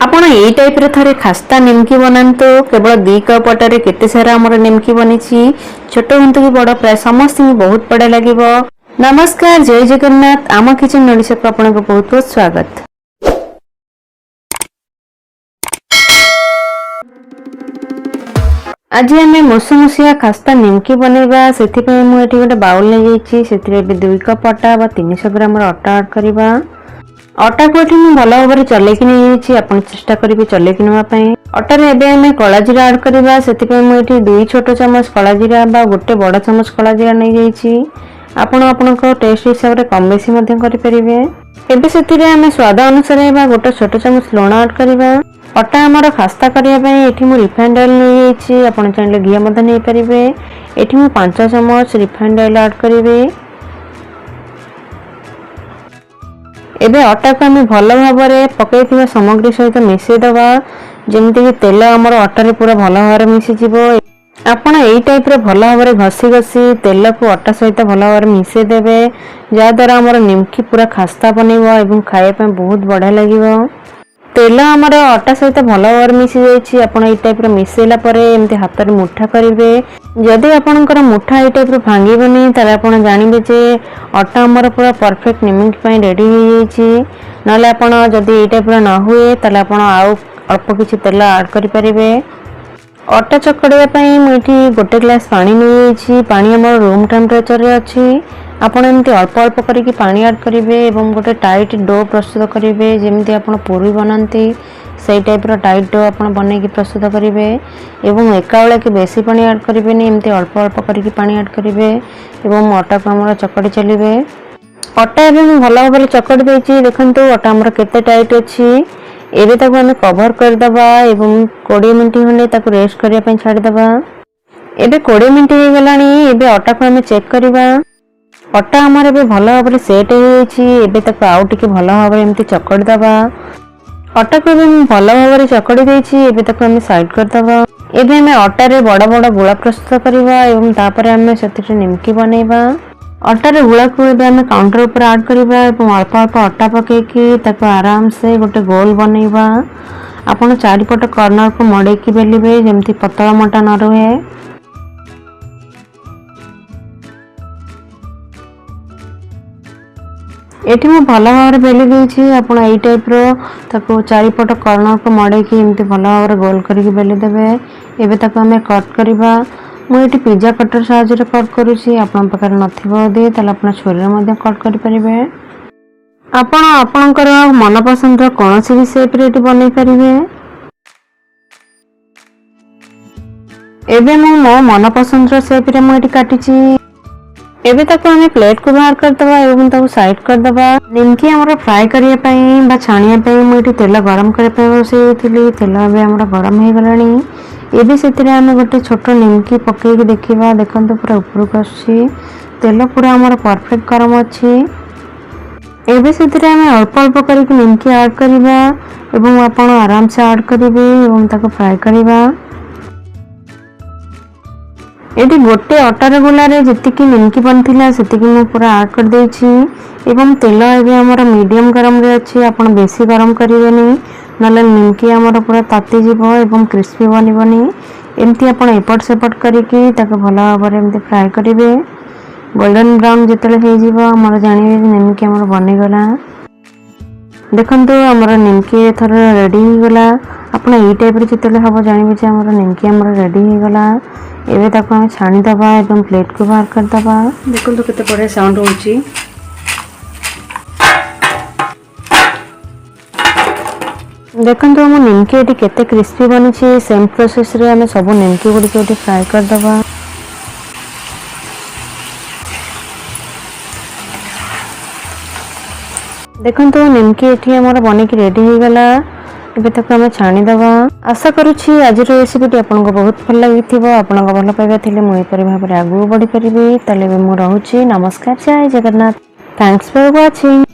आपण एई टाइप रे थरे खास्ता निमकी बनांतो। केवल 2 कप अटारे केते सारा हमर निमकी बनिछि। छोट हुंतु कि बड़ प्राय समस्त ही बहुत बड़ा लागिवो। नमस्कार, जय जगन्नाथ। आमा किचन नोडिसे को आपनको बहुत बहुत स्वागत। आज आमे मसुमसिया खास्ता निमकी बनेबा। सेथि पय मु एठी गोटे बाउल ले जाईछि। सेथिरे 2 कप आटा बा 300 ग्राम आटा ऐड करबा। अटा को एठी मु भल भाबरे चलेकि नै जाईछि। आपण चेष्टा करिवे चलेकि नवा पय। अटा रे एबे हमें कला जीरा ऐड करबा। सेति पय मु एठी 2 छोट चमच कला जीरा बा गोटे बड़ चमच कला जीरा नै जाईछि। आपण आपनको टेस्ट हिसाब रे कम बेसी मध्य करि परिवे। एबे सेति रे हमें स्वाद अनुसार बा गोटे छोट चमच लूण ऐड करबा। अटा हमर खास्ता करिया पय एठी मु रिफाइंड ऑयल नै जाईछि। आपण चाहिले घी मध्य नै परिवे। एठी मु 5 चमच रिफाइंड ऑयल ऐड करिवे। एबे अटा को हमें भल भाबरे पकैथिबा सामग्री सहित मिसै दबा। जेमति कि तेल हमर अटा रे पूरा भल भाबरे मिसि जिवो। आपण एई टाइप रे भल भाबरे घसी घसी तेल को अटा सहित भल भाबरे मिसै देबे। जा द्वारा हमर निमकी पूरा खास्ता बनेबो एवं खाए पे बहुत बढ़िया लागिवो। तेल हमर अटा सहित भल भाबरे मिसि जाईछि। आपण एई टाइप रे मिसैला परे एमति हाथ रे मुठा करिवे। जदि आपनकर मुठा एई टाइप रे भांगीबनी ताले आपण जानिबे जे अटा हमर पूरा परफेक्ट निमकी पय रेडी हो जाईछि। नले आपण जदि एई टाइप रे न हुए ताले आपण आउ अल्प किछि तेल ऐड करि परिवे। अटा चकड़िया पय मु एठी गोटे ग्लास पानी नै जाईछि। पानी हमर रूम टेम्परेचर रे अछि। आपण एमति अल्प अल्प करिकि पानी ऐड करिवे एवं गोटे टाइट डो प्रस्तुत करिवे। जेमति आपण पूरी बनांती सेई टाइप रो टाइट डो आपण बनै कि प्रस्तुत करिवे एवं एकावळे कि बेसी पानी ऐड करिवेनी। एमति अल्प अल्प करिकि पानी ऐड करिवे एवं अटा को हमर चकड़ी चलिवे। अटा एबे मु भल भाबरे चकड़ी दैछि। देखंतु अटा हमर केते टाइट अछि। एबे ताको हमें कवर कर दबा एवं 20 मिनिट होने ताको रेस्ट करिया पय छाडी दबा। एबे 20 मिनिट हे गलानी। एबे अटा को हमें चेक करबा। अटा हमर एबे भल भाबरे सेट हे जाईछि। एबे ताको आउ टिके भल भाबरे एमति चकड़ी दबा। अटा को एबे मु भल भाबरे चकड़ी दैछि। एबे ताको हमें साइड कर दबा। एबे हमें अटा रे बड़ बड़ गोला प्रस्तुत करबा एवं तापरे हमें सेतिरे निमकी बनेबा। अटा रे गोला को एबे हमें काउंटर ऊपर ऐड करबा एवं अल्प अल्प अटा पके कि ताको आराम से गोटे गोल बनेबा। आपण चारिपट कॉर्नर को मडे कि बेलिबे जेमति पतला मोटा न रहे। एठी मु भल भाबरे बेली दैछि। आपण एई टाइप रो ताको चारिपट कॉर्नर को मडे कि एमति भल भाबरे गोल करिकि बेली देबे। एबे ताको हमें कट करबा। मु एठी पिज्जा कटर साहाय्य रे कट करूछि। आपण प्रकार नथिबो दे ताले आपण छोरी रे मध्ये कट करि परिबे। आपण आपणकर मन पसंद रो कोनोसी भी शेप रे एठी बनै परिबे। एबे मु मो मन पसंद रो शेप रे मु एठी काटिछि। एबे ताको हमें प्लेट को बाहर कर दबा एवं ताको साइड कर दबा। निमकी हमर फ्राई करिया पय बा छानिया पय मु एठी तेल गरम करे पय बसैथिली। तेल एबे हमर गरम हे गलानी। एबे सेतिरे हमें गोटे छोट निमकी पकै कि देखिबा। देखंतु पूरा ऊपर को आछि। तेल पूरा हमर परफेक्ट गरम अछि। एबे सेतिरे हमें अल्प अल्प करिकि निमकी ऐड करबा एवं आपण आराम से ऐड करिवे एवं ताको फ्राई करबा। एटी गोटे अटार गोला रे जतिकि निमकी बनथिला सेतिकि मु पूरा ऐड कर दैछि एवं तेल एबे हमर मीडियम गरम रे अछि। आपण बेसी गरम करिवेनी नले निमकी हमर पूरा ताती जिवो एवं क्रिस्पी बनिबनी। एमति आपण एपट सेपट करिकि ताको भल भाबरे एमति फ्राई करिवे। गोल्डन ब्राउन जेतले हे जिवो हमर जानिबे निमकी हमर बनि गला। देखंतु हमर निमकी थर रेडी हो गला। आपण एई टाइप रे जेतले हबो जानिबे जे हमर निमकी हमर रेडी हो गला। एबे ताको हम छानी दबा एवं प्लेट को बाहर कर दबा। देखंतु केते बढिया साउंड होउची। देखंतु हम निमकी एटी केते क्रिस्पी बनिछि। सेम प्रोसेस रे हम सब निमकी गुडी को फ्राई कर दबा। देखंतु निमकी एठी हमर बने कि रेडी हो गला। एबे ताको हम छानी दबा। आशा करूछि आज रो रेसिपी आपनको बहुत भल लागिथिबो। आपनको भल पाइबा थिले मु ए परि भाबरे आगु बढ़ी परिबे। तले मु रहूछि। नमस्कार, जय जगन्नाथ। Thanks for watching.